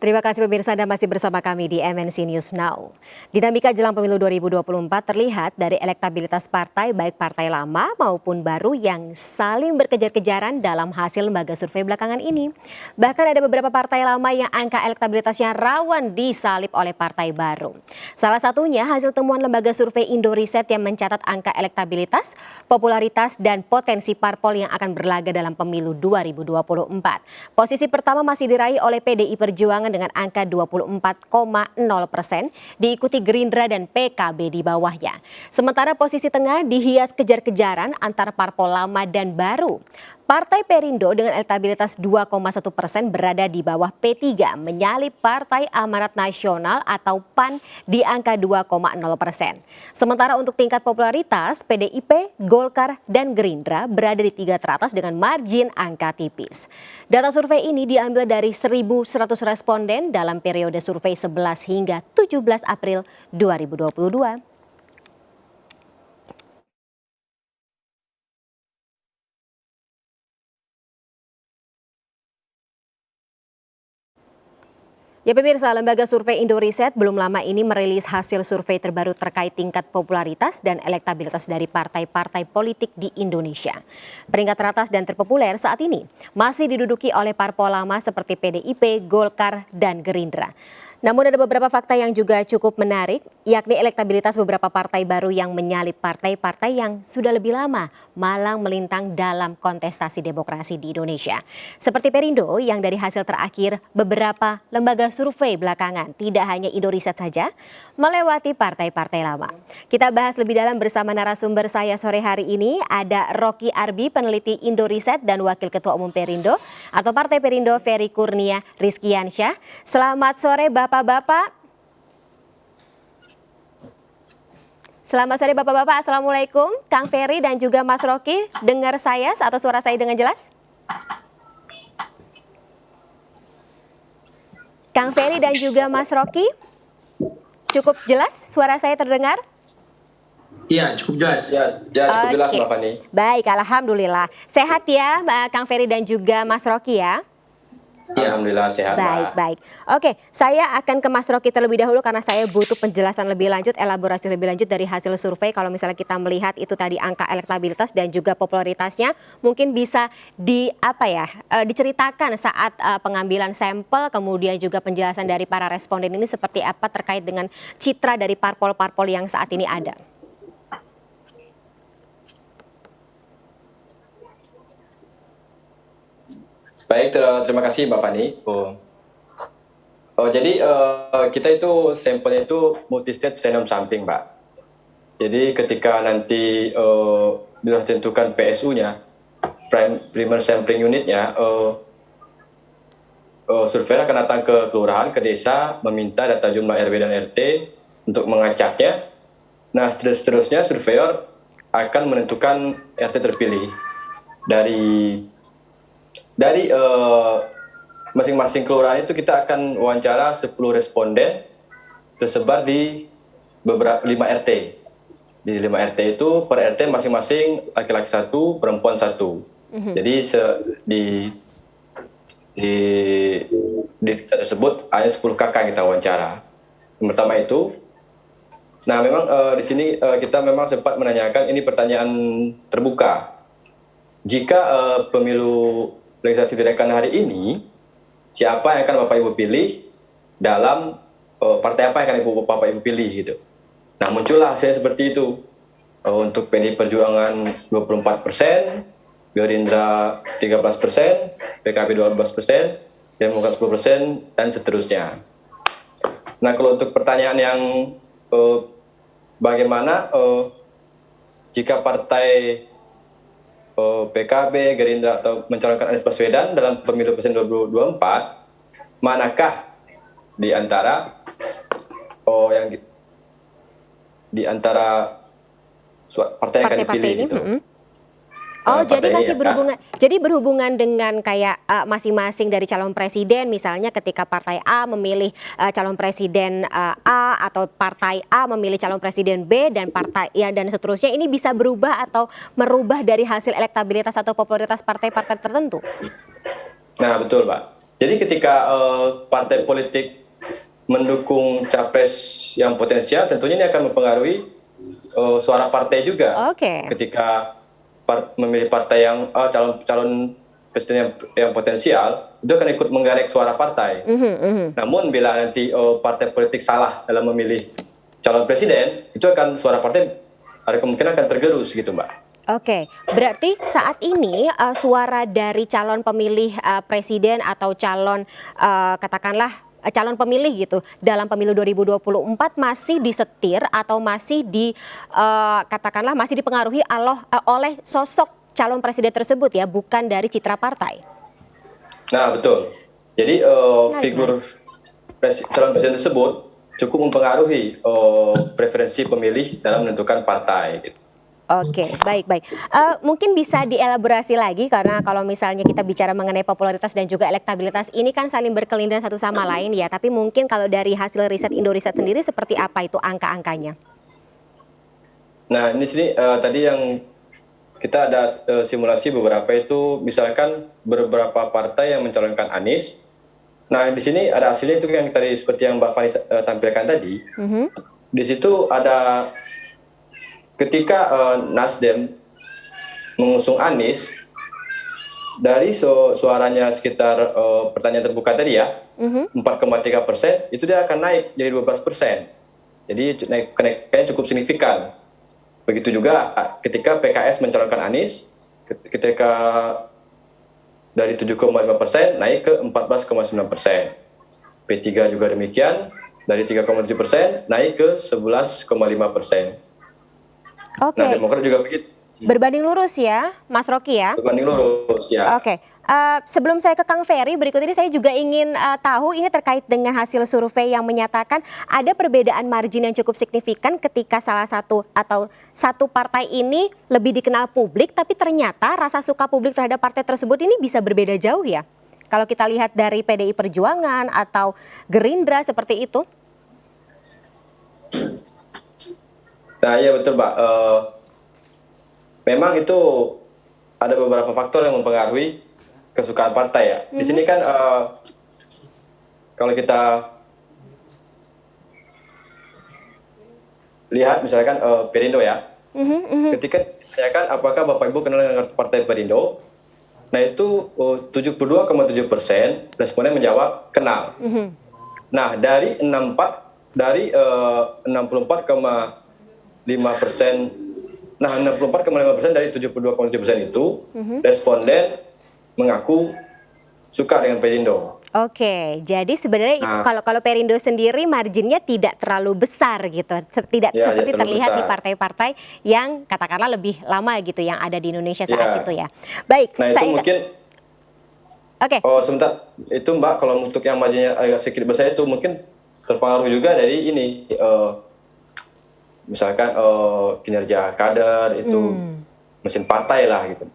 Terima kasih pemirsa Anda masih bersama kami di MNC News Now. Dinamika jelang pemilu 2024 terlihat dari elektabilitas partai baik partai lama maupun baru yang saling berkejar-kejaran dalam hasil lembaga survei belakangan ini. Bahkan ada beberapa partai lama yang angka elektabilitasnya rawan disalip oleh partai baru. Salah satunya hasil temuan lembaga survei Indoriset yang mencatat angka elektabilitas, popularitas dan potensi parpol yang akan berlaga dalam pemilu 2024. Posisi pertama masih diraih oleh PDI Perjuangan dengan angka 24,0%, diikuti Gerindra dan PKB di bawahnya. Sementara posisi tengah dihias kejar-kejaran antara parpol lama dan baru. Partai Perindo dengan elektabilitas 2,1% berada di bawah P3, menyalip Partai Amanat Nasional atau PAN di angka 2,0%. Sementara untuk tingkat popularitas, PDIP, Golkar, dan Gerindra berada di tiga teratas dengan margin angka tipis. Data survei ini diambil dari 1.100 responden dalam periode survei 11 hingga 17 April 2022. Ya pemirsa, lembaga survei Indoriset belum lama ini merilis hasil survei terbaru terkait tingkat popularitas dan elektabilitas dari partai-partai politik di Indonesia. Peringkat teratas dan terpopuler saat ini masih diduduki oleh parpol lama seperti PDIP, Golkar, dan Gerindra. Namun ada beberapa fakta yang juga cukup menarik, yakni elektabilitas beberapa partai baru yang menyalip partai-partai yang sudah lebih lama malang melintang dalam kontestasi demokrasi di Indonesia. Seperti Perindo yang dari hasil terakhir beberapa lembaga survei belakangan, tidak hanya Indoriset saja, melewati partai-partai lama. Kita bahas lebih dalam bersama narasumber saya sore hari ini, ada Rocky Arbi, peneliti Indoriset dan Wakil Ketua Umum Perindo atau Partai Perindo, Ferry Kurnia Rizkiansyah. Selamat sore Bapak-bapak. Selamat sore Bapak-bapak, Assalamualaikum. Kang Ferry dan juga Mas Rocky, dengar saya atau suara saya dengan jelas? Kang Ferry dan juga Mas Rocky, cukup jelas suara saya terdengar? Iya, cukup jelas. Ya, cukup jelas Mbak Fani. Baik, Alhamdulillah. Sehat ya Kang Ferry dan juga Mas Rocky ya? Alhamdulillah sehat. Baik. Oke, saya akan ke Mas Rocky terlebih dahulu karena saya butuh penjelasan lebih lanjut, elaborasi lebih lanjut dari hasil survei. Kalau misalnya kita melihat itu tadi angka elektabilitas dan juga popularitasnya, mungkin bisa diceritakan saat pengambilan sampel, kemudian juga penjelasan dari para responden ini seperti apa terkait dengan citra dari parpol-parpol yang saat ini ada. Baik, terima kasih Mbak Fani. Jadi kita itu sampelnya itu multi-stage random sampling, Mbak. Jadi ketika nanti sudah ditentukan PSU-nya, primary sampling unitnya, survei akan datang ke kelurahan, ke desa, meminta data jumlah RW dan RT untuk mengacaknya. Nah, seterusnya surveyor akan menentukan RT terpilih dari masing-masing kelurahan. Itu kita akan wawancara 10 responden tersebar di beberapa 5 RT. Di 5 RT itu per RT masing-masing laki-laki 1, perempuan 1. Jadi di data tersebut hanya 10 kakak kita wawancara. Yang pertama itu. Nah, memang di sini kita memang sempat menanyakan, ini pertanyaan terbuka. Jika pemilu legislatif diadakan hari ini, siapa yang akan Bapak Ibu pilih dalam partai apa yang akan Bapak Ibu pilih gitu. Nah, muncullah hasilnya seperti itu. Untuk PDI Perjuangan 24%, Gerindra 13%, PKB 12%, Demokrat 10%, dan seterusnya. Nah, kalau untuk pertanyaan yang bagaimana jika partai PKB, Gerindra atau mencalonkan Anies Baswedan dalam pemilu presiden 2024, manakah di antara partai yang akan dipilih gitu? Jadi masih berhubungan. Jadi berhubungan dengan kayak masing-masing dari calon presiden, misalnya ketika partai A memilih calon presiden A atau partai A memilih calon presiden B dan partai dan seterusnya, ini bisa berubah atau merubah dari hasil elektabilitas atau popularitas partai-partai tertentu. Nah, betul, Pak. Jadi ketika partai politik mendukung capres yang potensial, tentunya ini akan mempengaruhi suara partai juga. Oke. Ketika memilih partai yang calon presiden yang potensial, itu akan ikut menggerek suara partai. Namun bila nanti partai politik salah dalam memilih calon presiden, itu akan suara partai ada kemungkinan akan tergerus gitu, Mbak. Oke, berarti saat ini suara dari calon pemilih presiden atau calon katakanlah calon pemilih gitu dalam pemilu 2024 masih disetir atau masih katakanlah masih dipengaruhi oleh sosok calon presiden tersebut ya, bukan dari citra partai. Nah, betul. Jadi figur calon presiden tersebut cukup mempengaruhi preferensi pemilih dalam menentukan partai gitu. Oke, baik. Mungkin bisa dielaborasi lagi karena kalau misalnya kita bicara mengenai popularitas dan juga elektabilitas ini kan saling berkelindahan satu sama lain ya. Tapi mungkin kalau dari hasil riset Indoriset sendiri seperti apa itu angka-angkanya? Nah, di sini tadi yang kita ada simulasi beberapa itu misalkan beberapa partai yang mencalonkan Anies. Nah, di sini ada hasilnya itu yang tadi seperti yang Mbak Fani tampilkan tadi. Di situ ada ketika Nasdem mengusung Anies, dari suaranya sekitar pertanyaan terbuka tadi ya, 4,3%, itu dia akan naik jadi 12%. Jadi kenaikannya cukup signifikan. Begitu juga ketika PKS mencalonkan Anies, ketika dari 7,5% naik ke 14,9%. P3 juga demikian, dari 3,7% naik ke 11,5%. Oke. Nah, Demokrat juga begitu. Berbanding lurus ya, Mas Rocky ya? Berbanding lurus ya. Oke. Sebelum saya ke Kang Ferry, berikut ini saya juga ingin tahu ini terkait dengan hasil survei yang menyatakan ada perbedaan margin yang cukup signifikan ketika salah satu atau satu partai ini lebih dikenal publik, tapi ternyata rasa suka publik terhadap partai tersebut ini bisa berbeda jauh ya. Kalau kita lihat dari PDI Perjuangan atau Gerindra seperti itu. Nah, iya betul, Mbak. Memang itu ada beberapa faktor yang mempengaruhi kesukaan partai ya. Di sini kan kalau kita lihat misalkan Perindo ya, ketika ditanyakan apakah Bapak Ibu kenal dengan Partai Perindo, nah itu 72,7% responden menjawab kenal. Nah dari 64 dari 64,5%, nah 64,5% dari 72,7% itu responden mengaku suka dengan Perindo. Oke, jadi sebenarnya itu kalau Perindo sendiri marginnya tidak terlalu besar gitu, tidak Ya, seperti terlihat besar di partai-partai yang katakanlah lebih lama gitu yang ada di Indonesia saat itu ya. Baik, nah itu mungkin. Oke. Oh sebentar, itu Mbak kalau untuk yang marginnya agak sedikit besar itu mungkin terpengaruh juga dari ini, misalkan kinerja kader itu mesin partai lah gitu.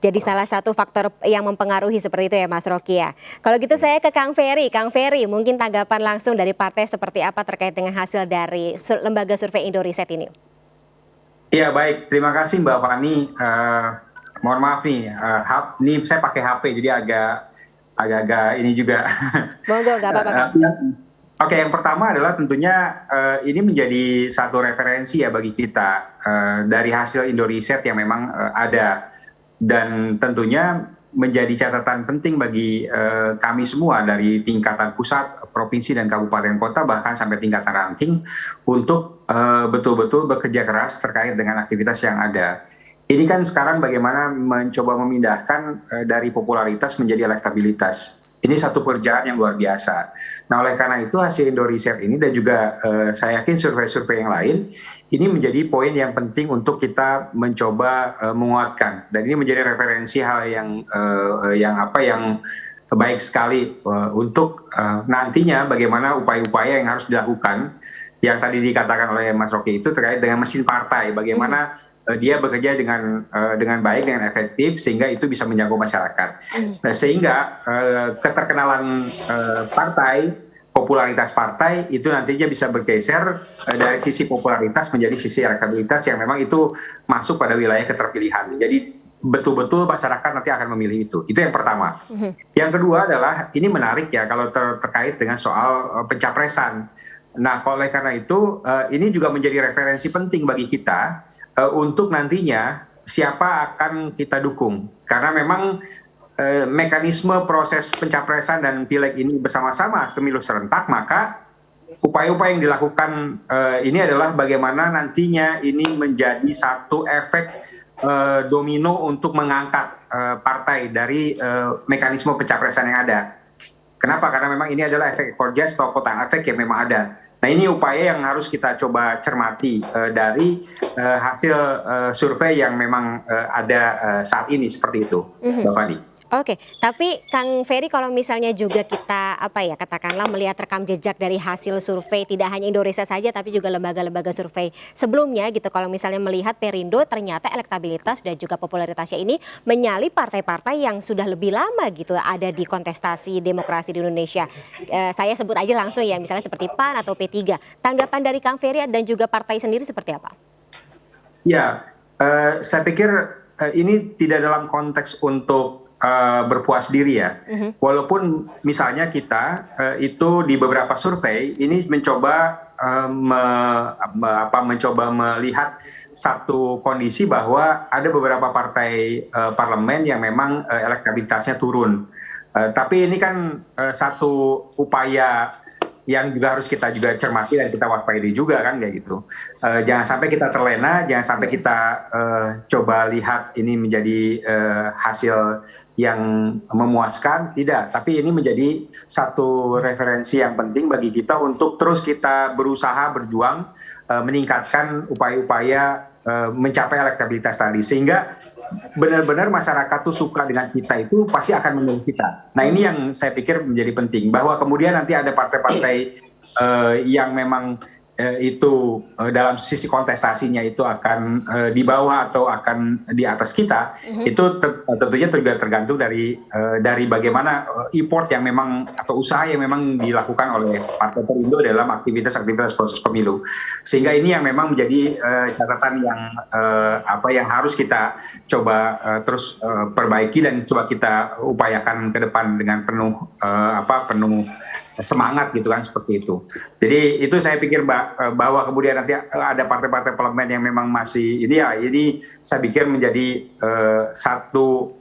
Jadi salah satu faktor yang mempengaruhi seperti itu ya Mas Rocky ya. Kalau gitu saya ke Kang Ferry. Kang Ferry, mungkin tanggapan langsung dari partai seperti apa terkait dengan hasil dari lembaga survei Indoriset ini? Iya baik, terima kasih Mbak Fani. Mohon maaf nih, ini saya pakai HP jadi agak ini juga. Monggo, nggak apa-apa Kang. Oke, yang pertama adalah tentunya ini menjadi satu referensi ya bagi kita dari hasil Indoriset yang memang ada, dan tentunya menjadi catatan penting bagi kami semua dari tingkatan pusat, provinsi dan kabupaten kota bahkan sampai tingkatan ranting untuk betul-betul bekerja keras terkait dengan aktivitas yang ada. Ini kan sekarang bagaimana mencoba memindahkan dari popularitas menjadi elektabilitas. Ini satu pekerjaan yang luar biasa. Nah oleh karena itu hasil Indoriset ini dan juga saya yakin survei-survei yang lain ini menjadi poin yang penting untuk kita mencoba menguatkan, dan ini menjadi referensi hal yang baik sekali untuk nantinya bagaimana upaya-upaya yang harus dilakukan yang tadi dikatakan oleh Mas Rocky itu terkait dengan mesin partai, bagaimana dia bekerja dengan baik, dengan efektif, sehingga itu bisa menjangkau masyarakat. Nah, sehingga keterkenalan partai, popularitas partai itu nantinya bisa bergeser dari sisi popularitas menjadi sisi elektabilitas yang memang itu masuk pada wilayah keterpilihan. Jadi betul-betul masyarakat nanti akan memilih itu. Itu yang pertama. Yang kedua adalah ini menarik ya kalau terkait dengan soal pencapresan. Nah, oleh karena itu ini juga menjadi referensi penting bagi kita untuk nantinya siapa akan kita dukung. Karena memang mekanisme proses pencapresan dan pileg ini bersama-sama pemilu serentak, maka upaya-upaya yang dilakukan ini adalah bagaimana nantinya ini menjadi satu efek domino untuk mengangkat partai dari mekanisme pencapresan yang ada. Kenapa? Karena memang ini adalah efek ekor jas atau kotak efek yang memang ada. Nah, ini upaya yang harus kita coba cermati dari hasil survei yang memang ada saat ini seperti itu, Mbak Fani. Oke, tapi Kang Ferry kalau misalnya juga kita katakanlah melihat rekam jejak dari hasil survei tidak hanya Indonesia saja tapi juga lembaga-lembaga survei sebelumnya gitu, kalau misalnya melihat Perindo ternyata elektabilitas dan juga popularitasnya ini menyalip partai-partai yang sudah lebih lama gitu ada di kontestasi demokrasi di Indonesia. Saya sebut aja langsung ya, misalnya seperti PAN atau P3. Tanggapan dari Kang Ferry dan juga partai sendiri seperti apa? Ya, saya pikir ini tidak dalam konteks untuk berpuas diri ya. Walaupun misalnya kita itu di beberapa survei ini mencoba mencoba melihat satu kondisi bahwa ada beberapa partai parlemen yang memang elektabilitasnya turun. Tapi ini kan satu upaya yang juga harus kita juga cermati dan kita waspadai juga kan kayak gitu. Jangan sampai kita terlena, jangan sampai kita coba lihat ini menjadi hasil yang memuaskan, tidak. Tapi ini menjadi satu referensi yang penting bagi kita untuk terus kita berusaha berjuang meningkatkan upaya-upaya mencapai elektabilitas tadi, sehingga benar-benar masyarakat tuh suka dengan kita itu pasti akan memilih kita. Nah, ini yang saya pikir menjadi penting, bahwa kemudian nanti ada partai-partai yang memang itu dalam sisi kontestasinya itu akan di bawah atau akan di atas kita, itu tentunya juga tergantung dari bagaimana effort yang memang atau usaha yang memang dilakukan oleh Partai Perindo dalam aktivitas-aktivitas proses pemilu. Sehingga ini yang memang menjadi catatan yang harus kita coba terus perbaiki dan coba kita upayakan ke depan dengan penuh semangat gitu kan, seperti itu. Jadi itu saya pikir bahwa kemudian nanti ada partai-partai parlemen yang memang masih ini saya pikir menjadi satu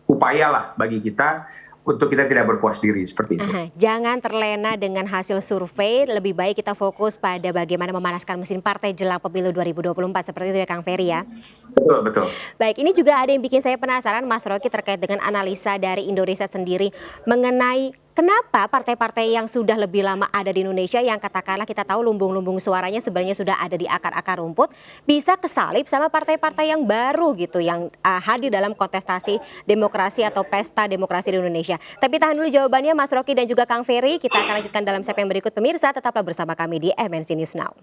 upaya lah bagi kita untuk kita tidak berpuas diri seperti itu. Jangan terlena dengan hasil survei, lebih baik kita fokus pada bagaimana memanaskan mesin partai jelang pemilu 2024 seperti itu ya Kang Ferry ya. Betul. Baik, ini juga ada yang bikin saya penasaran Mas Rocky terkait dengan analisa dari Indonesia sendiri mengenai kenapa partai-partai yang sudah lebih lama ada di Indonesia yang katakanlah kita tahu lumbung-lumbung suaranya sebenarnya sudah ada di akar-akar rumput bisa kesalip sama partai-partai yang baru gitu yang hadir dalam kontestasi demokrasi atau pesta demokrasi di Indonesia. Tapi tahan dulu jawabannya Mas Rocky dan juga Kang Ferry, kita akan lanjutkan dalam segmen berikut pemirsa, tetaplah bersama kami di MNC News Now.